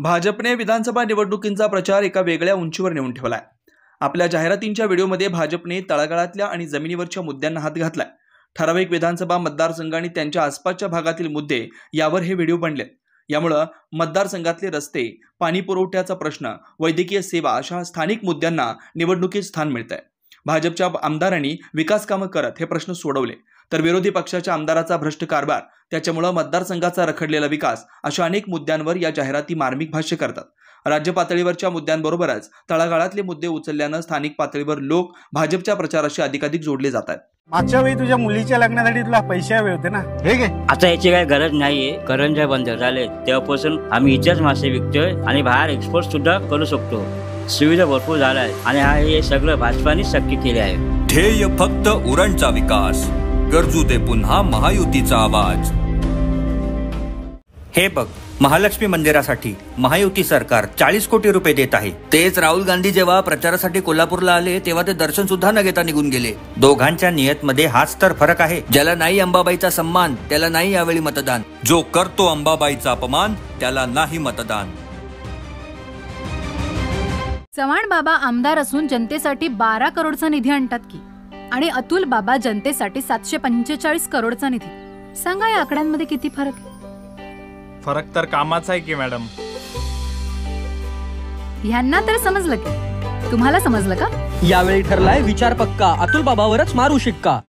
भाजपने विधानसभा निवडणुकींचा प्रचार एका वेगळ्या उंचीवर नेऊन ठेवलाय। आपल्या जाहिरातींच्या व्हिडिओमध्ये भाजपने तळागाळातल्या आणि जमिनीवरच्या मुद्द्यांना हात घातलाय। ठराविक विधानसभा मतदारसंघ आणि त्यांच्या आसपासच्या भागातील मुद्दे यावर हे व्हिडिओ बनलेत। यामुळे मतदारसंघातले रस्ते, पाणी पुरवठ्याचा प्रश्न, वैद्यकीय सेवा अशा स्थानिक मुद्द्यांना निवडणुकीत स्थान मिळतंय। भाजपच्या आमदारांनी विकास कामं करत हे प्रश्न सोडवले, तर विरोधी पक्षाच्या आमदाराचा भ्रष्ट कारभार, त्याच्यामुळे मतदारसंघाचा रखडलेला विकास अशा अनेक मुद्द्यांवर या जाहिराती मार्मिक भाष्य करतात। राज्य पातळीवरच्या मुद्द्यांबरोबरच तळागाळातले मुद्दे उचलल्यानं स्थानिक पातळीवर लोक भाजपच्या प्रचाराशी अधिकाधिक जोडले जातात। मागच्या वेळी तुझ्या मुलीच्या लग्नासाठी तुला पैसे हवे होते ना, ठीक आहे। आता याची काही गरज नाहीये, करंजा बंद झाले तेव्हापासून आम्ही इथेच मासे विकतोय आणि बाहेर एक्सपोर्ट सुद्धा करू शकतो। सुविधा भरपूर झाल्या आहेत आणि हे सगळं भाजपानेच शक्य केले आहे। ध्येय फक्त उरणचा विकास, गरजू ते पुन्हा महायुतीचा आवाज। हे बघ, महालक्ष्मी मंदिरासाठी महायुती सरकार 40 कोटी रुपये देत आहे। तेच राहुल गांधी जेव्हा प्रचारासाठी कोल्हापूरला आले तेव्हा ते दर्शन सुद्धा न घेता निघून गेले। दोघांच्या नियतमध्ये हाच तर फरक आहे। ज्याला नाही अंबाबाईचा सन्मान त्याला नाही यावेळी मतदान, जो करतो अंबाबाईचा अपमान त्याला नाही मतदान। चव्हाण बाबा आमदार असून जनतेसाठी 12 करोडचा निधी आणतात की, आणि अतुल बाबा जनतेसाठी 745 करोडचा निधी। सांगा या आकड्यांमध्ये किती फरक आहे? फरक तर कामाचा आहे की मॅडम। ह्यांना तर समजलं की, तुम्हाला समजलं का? यावेळी ठरलाय विचार पक्का, अतुल बाबावरच मारू शिक्का।